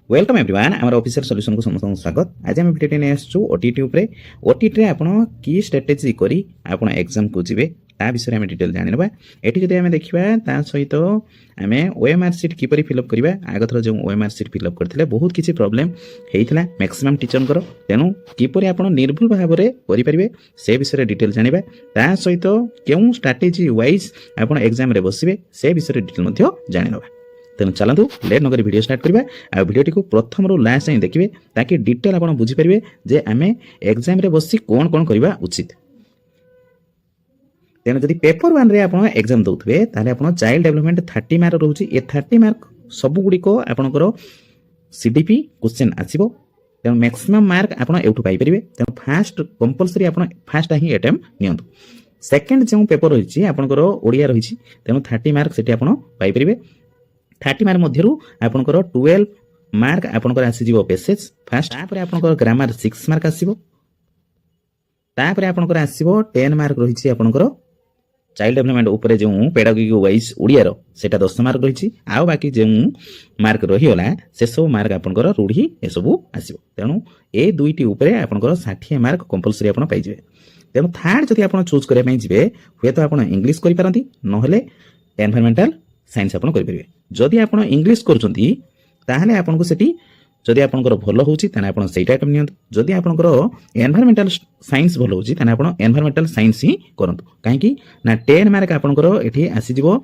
Welcome everyone आम official solution को समस्त स्वागत। आज आम भिडियो नहीं आसू ओटीटी उपरे। ओटीटी आप की स्ट्रेटेजी करी आप एग्जाम को जी ता विषय में डिटेल जाना। ये जब आम देखा सहित आम ओएमआर सीट किपर फिलअप करवा आग थर जो ओएमआर सीट फिलअप करते बहुत किसी प्रोब्लेम होता मैक्सिमम टीचर तेणु किपर आप निर्भुल भाव में करेंगे से विषय डिटेल जाना ता सहित क्यों स्ट्राटेजी वाइज आप एग्जाम बसवे से विषय डिटेल जाना। तेणु चलतु लेट नगर वीडियो स्टार्ट करवा आ वीडियो को प्रथम रू लास्ट जाए देखिए ताकि डिटेल आप बुझीपारे जे आम एग्जाम रे बसी कौन कौन करवा उचित। तेणु जब पेपर वन रे आप एग्जाम दौथे ताले आप चाइल्ड डेवलपमेंट 30 मार्क रोचे ये 30 मार्क सबुगुड़िक आपंकर सीडीपी क्वेश्चन आसो। तेणु मैक्सिमम मार्क आप एवं पाइपर। तेणु फास्ट कंपलसरी आप फास्ट ही अटेम्प्ट नियंतु। सेकेंड जो पेपर रही आपंकर ओडिया रही तेणु 30 मार्क से पाइपर। 30 मार्क मध्यरु आपनकर 12 मार्क आपनकर आसीजिवो पैसेज फास्ट तापर आपनकर ग्रामर 6 मार्क आसीबो तापर आपनकर आसीबो 10 मार्क रहिछि आपनकर चाइल्ड डेवलपमेंट ऊपर जो पेडागोगी वाइज ओडिया रो सेटा 10 मार्क रहिछि आ बाकी जो मार्क रहियोला से सब मार्क आपनकर रूढी ए सब आसीबो। तेणु ए दुईटी ऊपर आपनकर 60 मार्क कंपलसरी आपन पाइ जिवे। तेणु थर्ड जदि आपन चूज करै पई जिवे हुए तो आपन इंग्लिश करि पारंती नहले एनवायरमेंटल साइंस आपन करि परिबे। जदि आपण इंग्लिश करूछंती ताहले आपनको सेठी जदि आपनकर भलो होउची ताने आपण सेटा आइटम नियंतु। जदि आपनकर एनवायरमेंटल साइंस भलो होउची ताने आपण एनवायरमेंटल साइंस ही करंतु। काहे कि ना 10 मार्क आपनकर एठी आसी जिवो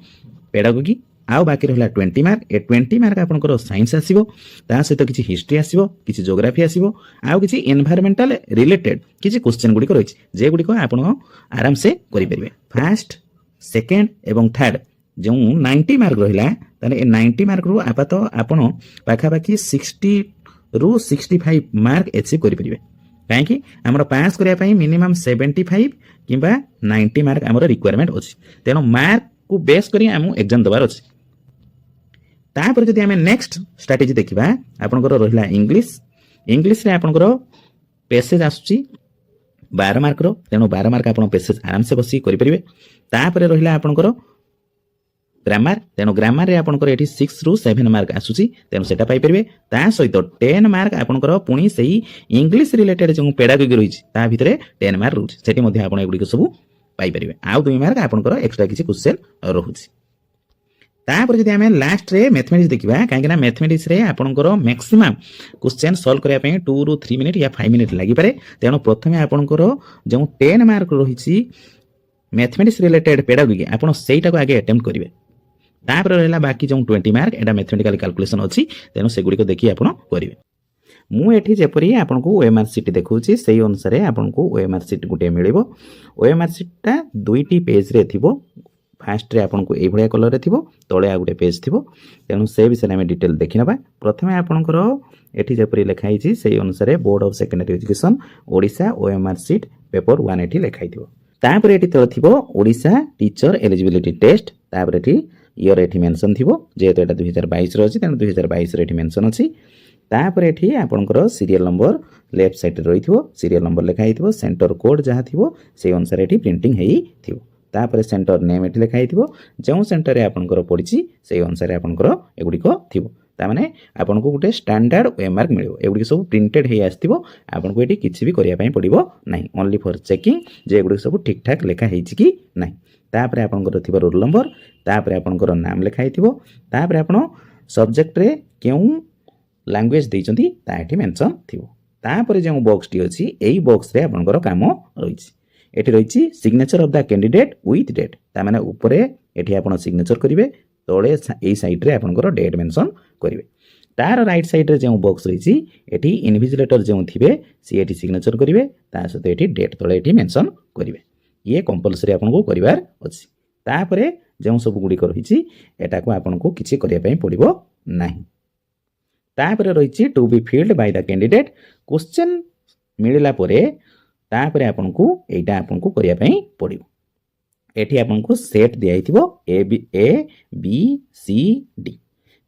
पेडागोगी आउ बाकी रहला 20 मार्क। ए 20 मार्क आपनकर साइंस आसीबो ता सहित किछि हिस्ट्री आसीबो किछि ज्योग्राफी आसीबो आउ किछि एनवायरमेंटल रिलेटेड किछि क्वेश्चन गुडी रहिछि जे गुडी को आपण आराम से करि परिबे। फर्स्ट सेकंड एवं थर्ड जो 90 मार्क रहा ताले 90 मार्क रु आपात आपण पाखापाखि 60 रु 65 मार्क अचीव करेंगे। कहीं आमर पास करने मिनिमम 75 किंबा 90 मार्क आमर रिक्वायरमेंट अच्छी। तेणु मार्क को बेस कर एग्जाम देवार अच्छी। तापर जदि आम नेक्स्ट स्ट्रेटेजी देखा आपंकर रहा इंग्लिश। इंग्लिश रे आपंकर पैसेज आसुची 12 मार्क रो। तेणु 12 मार्क आप पैसेज आराम से बसी करेंगे। तापर रहा आपंकर ग्रामर। तेणु ग्रामर रे आपनकर एठी 6 रु 7 मार्क आसुची तेणु सेटा पाइ परिबे। ता सहित 10 मार्क आपनकर पुणी सही इंग्लिश रिलेटेड जो पेडागोगी रही ता भितरे 10 मार्क रहउची सेठी मध्ये आपण एगुडी सब पाइ परिबे। आ 2 मार्क आपनकर एक्स्ट्रा किछि क्वेश्चन रहउची। तापर जदि हमें लास्ट रे मैथमेटिक्स देखिबा काहे ना मैथमेटिक्स रे आपनकर मैक्सिमम क्वेश्चन सॉल्व करिया पय 2 रु 3 मिनिट या 5 मिनिट लागि पारे। तेणु प्रथमे आपनकर जो 10 मार्क रहिछि मैथमेटिक्स रिलेटेड पेडागोगी आपण सेटा को आगे अटेम्प्ट करिवे। तापर रहला बाकी जो 20 मार्क एटा मैथमेटिकल कैलकुलेशन अछि तेनु सेगुडी को देखि आपण करिवे। मु एठी जेपरि आपनको ओएमआर सीट देखौछि सेही अनुसार आपनको ओएमआर सीट गुटे मिलिबो। ओएमआर सीटटा दुईटी पेज रे थिबो। फास्ट रे आपनको एई भलिया कलर रे थिबो तळे आ गुटे पेज थिबो। तेनु से विषय में डिटेल देखि नबा। प्रथमे आपनकर एठी जेपरि लेखाइ छि सेही अनुसार board of secondary education Odisha OMR sheet paper 1 एठी लेखाइ थिबो। तापर एठी तळ थिबो ओडिसा टीचर एलिजिबिलिटी टेस्ट। तापर एठी ईयर एठी मेंशन थिबो जेहेतु एटा 2022 रो अछि तेनु 2022 रे एठी मेंशन अछि। तापर एठी आपनकर सीरियल नंबर लेफ्ट साइड रे रहिथिबो सीरियल नंबर लेखा हिथिबो सेंटर कोड जहा थिबो से अनुसार एठी प्रिंटिंग हेई थिबो। तापर सेंटर नेम एठी लेखा हिथिबो जो सेंटर रे आपनकर पडिछि से अनुसार आपनकर एगुडी को थिबो। ता माने आपनको गुटे स्टैंडर्ड ओएमआर मिलिबो। एगुडी सब प्रिंटेड हेई आस्थिबो आपनको एठी किछि भी करिया पई पडिबो नाही ओनली फॉर चेकिंग जे एगुडी सब ठीक ठाक लेखा हेइछि कि नाही। तापर आपनकर थिबो रोल नंबर तापर आपनकर नाम लेखा हिथिबो तापर आपण सब्जेक्ट रे केउ लैंग्वेज दैचंती ता एठी मेंशन थिबो। तापर जे बॉक्स टी अछि एई बॉक्स रे आपनकर काम रहिछि। एठी रहिछि signature of the candidate with date ता माने ऊपरे एठी आपण सिग्नेचर करिवे तळे एई साइड रे आपनकर डेट मेंशन करिवे। तार राइट साइड रे जे बॉक्स रहिछि एठी इनविजिलेटर जे थिबे सी एठी सिग्नेचर करिवे ता सहित एठी डेट तळे एठी मेंशन करिवे। ये कंपलसरी आपनको करिवार अछि। तापरे जो सब गुडी रही एटा को आपनको किछि करिया पई पड़िबो नाही। तापरे रही to be filled by the candidate question मिलिला परे तापरे आपनको एटा आपनको करिया पई पड़िबो। एठी आपनको सेट दिया हिथिबो ए बी सी डी।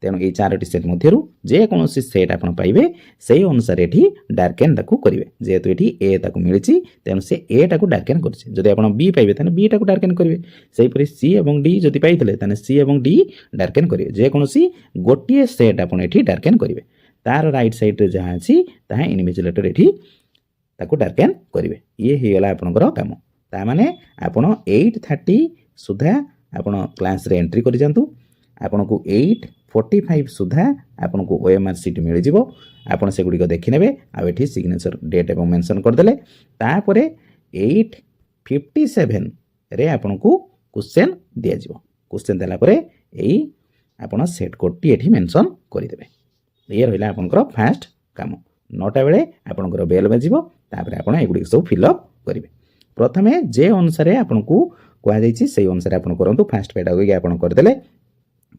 तेणु ये 4टी सेट मध्यरु जे कोनोसी सेट आपण पाइबे सेही अनुसार एठी डार्केन ताकू करिवे। जेहेतु एठी ए ताकू मिलिछि तेणु से ए ताकू डार्केन करछि। जदि आपण बी पाइबे तने बी ताकू डार्केन करिवे। सेही परि सी एवं डी जदि पाइथिले तने सी एवं डी डार्केन करिवे। जे कोनोसी गोटिए सेट आपण एठी डार्केन करिवे। तार राइट साइड जहाँ अच्छी ताहा इनविजिलेटर एठी ताको डार्केन करेंगे ये होगा आपंकर कम ताने आपण 8:30 सुधा आपण क्लास रे एंट्री कर जातु आपन को 8:45 सुधा आपन को ओएमआर सीट मिल जिवो आपण से गुडी को देखि नेबे आ एठी सिग्नेचर डेट एवं मेंशन कर देले तापरे 8:57 रे आपन को क्वेश्चन दिया जिवो क्वेश्चन देला परे एई आपण सेट कोड टी एठी मेंशन करि देबे ये रहिला आपनकर फास्ट काम 9टा बेले आपनकर बेल बाजिबो तापरे आपण एगुडी सब फिलअप करिवे प्रथमे जे अनुसार आपन को कहा जायछि सेही अनुसार आपण करंतु फास्ट पेडागोगी आपण कर देले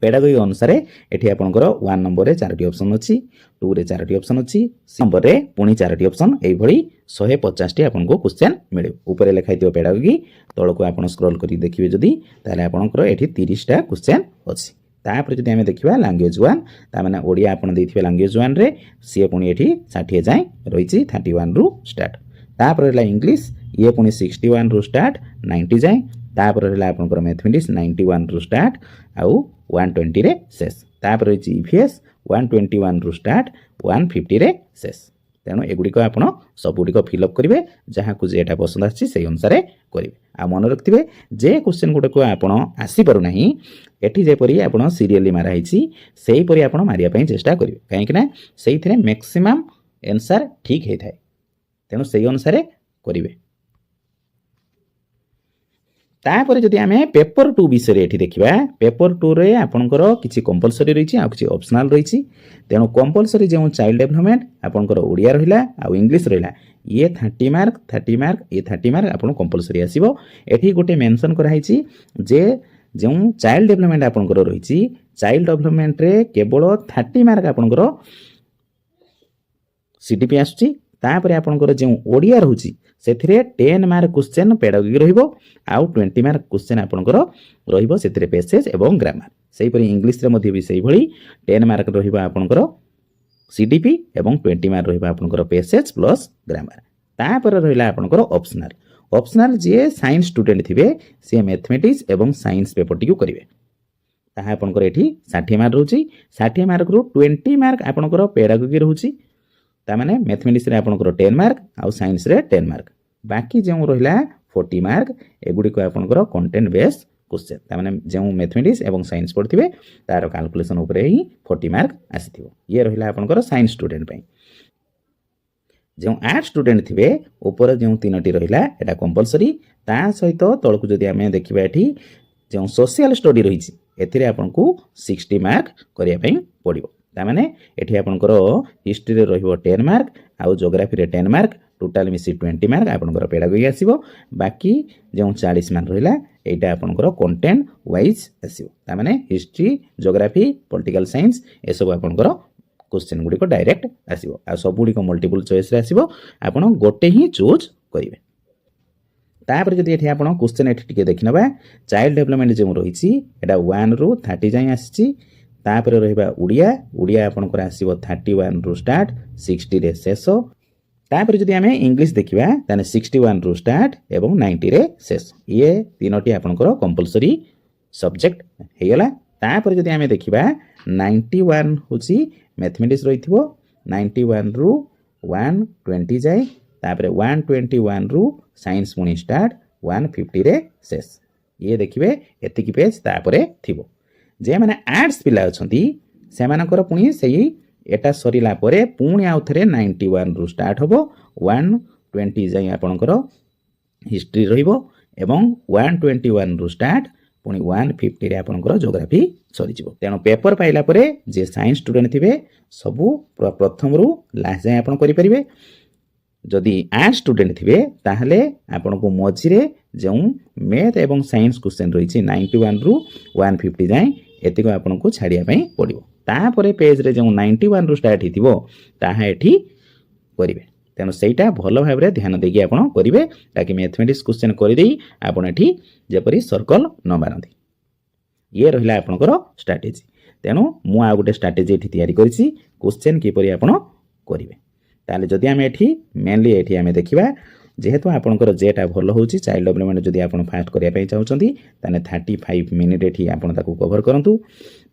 पेडागोगी अनुसार एठी आपनकर 1 नंबर रे 4टी ऑप्शन अछि 2 रे 4टी ऑप्शन अछि नंबर रे पुनी 4टी ऑप्शन एई भली 150 टी आपन को क्वेश्चन मिले ऊपर लिखाइतो पेडागोगी तळको आपण स्क्रॉल करी देखिबे जदी ताले आपनकर एठी 30 टा क्वेश्चन अछि तापर जदि आमे देखिबा लैंग्वेज 1 ता माने ओडिया आपण देथिबे लैंग्वेज 1 रे सी पुनी एठी 60 जाय रहिछि 31 रु स्टार्ट तापर रहला इंग्लिश ये पुनी 61 रु स्टार्ट 90 जाय तापर रहला आपनकर मैथमेटिक्स 91 रु स्टार्ट आउ 120 रे शेष तापर रहिछि ईवीएस 121 रु स्टार्ट 150 रे शेष तेणु एगुड़ी आपण सबुड़ी फिलअप करेंगे जहाँ को जेटा पसंद आसी अनुसार करेंगे आ मन रखिए जे क्वेश्चन गुड़ाक आपण आसीपारना एटी जेपरी आपण सीरियली माराई सेहीपरि आपण मारिया चेष्टा करेंगे कहीं से मैक्सिमम आंसर ठीक होता है तेणु से अनुसार करेंगे तापर जदि आमे पेपर 2 विषय एठी देखिबा पेपर 2 रे आपनकर किछि कंपलसरी रहिछि आ किछि ऑप्शनल रहिछि तेणु कंपलसरी जे चाइल्ड डेवलपमेंट आपनकर ओडिया रहिला आ इंग्लिश रहिला ये 30 मार्क ये 30 मार्क आपन कंपलसरी आसीबो एठी गोटे मेंशन कराइछि जे जो चाइल्ड डेवलपमेंट आपनकर रहिछि चाइल्ड डेवलपमेंट रे केवल 30 मार्क आपनकर सीडीपी आछी तापर आपनकर जे ओडिया रहउछि सेथिरे 10 मार्क क्वेश्चन पेडागोगी रहिबो आउ 20 मार्क क्वेश्चन आपनकर रहिबो सेथिरे पैसेज एवं ग्रामर सेही परि इंग्लिश रे मध्ये भी सेही भली 10 मार्क रहिबो आपनकर सीडीपी एवं 20 मार्क रहिबो आपनकर पैसेज प्लस ग्रामर तापर रहिला आपनकर ऑप्शनल जे साइंस स्टूडेंट थिबे से मैथमेटिक्स एवं साइंस पेपर टिकु करिवे ताहा आपनकर एठी 60 मार्क रहउची 60 मार्क रु 20 मार्क आपनकर पेडागोगी रहउची तामाने मैथमेटिक्स रे आपनकर 10 मार्क आउ साइंस रे 10 मार्क बाकी जो रहिला 40 मार्क एगुडी को आपनकर कंटेंट बेस्ड क्वेश्चन तामाने जो मैथमेटिक्स एवं साइंस पढ़थिबे तार कैलकुलेशन ऊपर ही 40 मार्क आसीथिबो ये रहिला आपनकर साइंस स्टूडेंट पई जो आर्ट स्टूडेंट थिबे ऊपर जो तीनोटी रहिला एटा कंपलसरी ता सहित तळकु जदि आमे देखिबा एठी जो सोशल स्टडी रहिछि एथिरे आपनकु 60 मार्क करिया पई पड़िबो तामाने एठी आपनकर हिस्ट्री रे रहिबो 10 मार्क आउ ज्योग्राफी रे 10 मार्क टोटाल मिसी 20 मार्क आपनकर पेडागोगी आसीबो बाकी जो 40 मार्क रहिला एटा आपनकर कंटेंट वाइज आसीबो तामाने हिस्ट्री ज्योग्राफी पॉलिटिकल साइंस ए सब आपनकर क्वेश्चन गुडी को डायरेक्ट आसीबो आ सब गुडी को मल्टीपल चॉइस रे आसीबो आपण गोटे ही चूज करिवे तापर जदि एठी आपण क्वेश्चन एठी टिके देखिनबा चाइल्ड डेवलपमेंट जे रहिछि एटा 1 रु 30 जाय आसीछि तापर रहिबा उड़िया आपनकर आसीबो 31 रु स्टार्ट 60 रे शेष तापर जदि आमे इंग्लिश देखिबा ताने 61 रु स्टार्ट एवं 90 रे शेष ये तीनोटी आपनकर कंपलसरी सब्जेक्ट हेयला तापर जदि आमे देखिबा 91 होची मैथमेटिक्स रहिथिबो 91 रु 120 जाय तापर 121 रु साइंस पुनी स्टार्ट 150 रे शेष ये देखिबे एतिकी पेज तापरे थिबो जे माने आर्ट्स पिला अछंती सेमानकर पुनी सेही एटा सरीला परे पुणी आउ थरे 91 रु स्टार्ट होबो 120 जाय आपनकर हिस्ट्री रहिबो एवं 121 रु स्टार्ट पुणी 150 रे आपनकर ज्योग्राफी सरी जिवो तेनो पेपर पाइला परे जे साइंस स्टूडेंट थिबे सबु प्रथम रु लास्ट जाय आपन करि परिबे जदि आर्ट स्टूडेंट थिबे ताहले आपनको मझिरे जो मैथ एवं साइंस क्वेश्चन रहिछि 91 रु 150 जाय एतिको आपनको छाडिया पई पडिबो तापरे पेज रे जो 91 रु स्टार्ट हिथिबो ताहा एठी करिवे तेनो सेटा भलो भाबरे ध्यान देगी आपण करिवे ताकि मैथमेटिक्स क्वेश्चन करि देई आपण एठी जेपरि सर्कल न मारंती ये रहिला आपनकर स्ट्रेटजी तेनो मु आ गुटे स्ट्रेटजी एठी तयारी करिछि क्वेश्चन किपरि आपण करिवे ताले जदि आमे एठी मेनली एठी आमे देखिबा जेहेतु आपंकर जेटा भल हो चाइल्ड डेभलपमेंट जदि आप फास्ट करने चाहते ताने 35 मिनिट ये आप कभर करूँ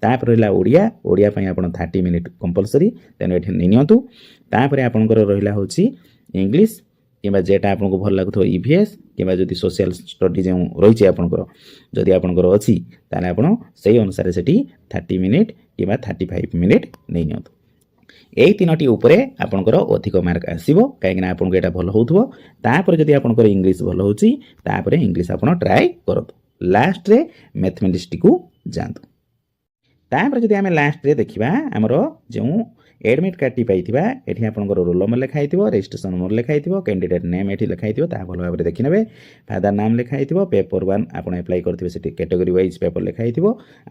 तापर रहा ओडिया ओडिया आप 30 मिनिट कंपलसरी तेणु ये नियंतु तापर आपंकर रहा हूँ इंग्लीश कि जेटा आपको भल लगुव ईवीएस कि जदि सोशल स्टडी जो रही आपंकर जदि आपंकर अच्छी ताने आप अनुसार से 30 मिनिट कि 35 मिनिट नहीं नियंतु यही तीनोटी उपरे आपंकर अधिक मार्क आसो कहीं आपको यहाँ भल होपर जदि आपंकर इंग्लीश भल होपर इंग्लीश आप ट्राए करूँ लास्ट रे मैथमेटिक्स टी जातु तापर जदि आम लास्ट रे देखा आमर जो एडमिट कार्ड टी पाई ये आपंकर रोल नंबर लिखाई रजिस्ट्रेशन नंबर लिखाई कैंडिडेट नेम ये लिखाई भल भाव में देखने फादर नाम लिखाई पेपर 1 आप एप्लाई करेंगे से कैटेगरी वाइज पेपर लिखाई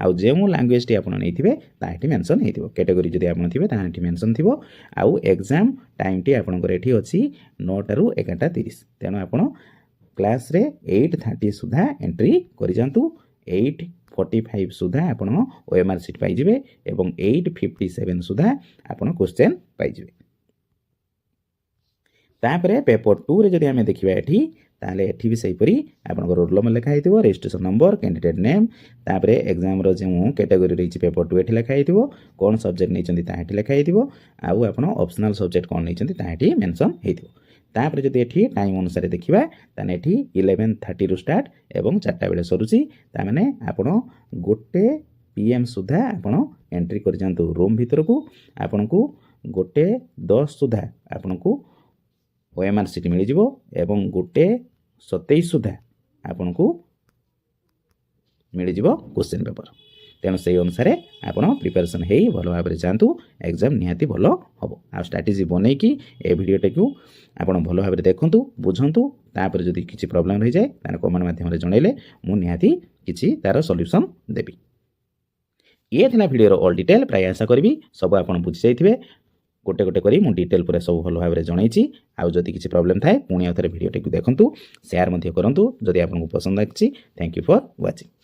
आउ जो लैंग्वेज टी आप नहीं मेंशन हो कैटेगरी जदि आप थे मेंशन थी आउ एग्जाम टाइम टी आपंकर ये अच्छी 9 टा 11:30 तेणु आप क्लास रे 8:30 सुधा एंट्री कर जातु 8:45 सुधा आप ओएमआर सीट पाइबे एवं 8:57 सुधा आप क्वेश्चन पाइबे तापर पेपर 2 रे जदि आम देखा ये भी सहीपरी आप रोल नंबर लिखाई रजिस्ट्रेशन नंबर कैंडिडेट नेम तापर एग्जाम जो कैटेगरी रही पेपर 2 ये लिखाई कौन सब्जेक्ट नहीं लिखाई आउ आप ऑप्शनल सब्जेक्ट कौन नहीं मेंशन होपर जब ये टाइम अनुसार देखा ताने 11:30 रु स्टार्ट एवं 4टा बेले सरुची ताने आपण 1 PM सुधा आपण एंट्री कर जातु रूम भीतर को आपण को 1:10 सुधा आपण को ओएमआर सीट मिल जिवो एवं 1:27 सुधा आपण को मिल जिवो क्वेश्चन पेपर तेणु से अनुसार आप प्रिपेरेसन हो भल भाव में जातु एग्जाम निहाती भल हम आ स्ट्राटेजी बनई कि ए भिडटे को आप भल भाव में देखूँ बुझंतु तापर जदि किसी प्रोब्लेम रही जाए ताने कमेंट माध्यम जनइले मु निहाती किसी तार सॉल्यूशन देबी ये थिला वीडियो ऑल डिटेल प्राय आशा करी सब आप बुझी जाइए गोटे गोटे करी मु डिटेल पूरा सब भल भाव में जनई आउ जदि किसी प्रोब्लेम थाए पुणी आउ थे वीडियो देखूँ शेयर करूँ जदि आपको पसंद आछि थैंक यू फॉर वाचिंग।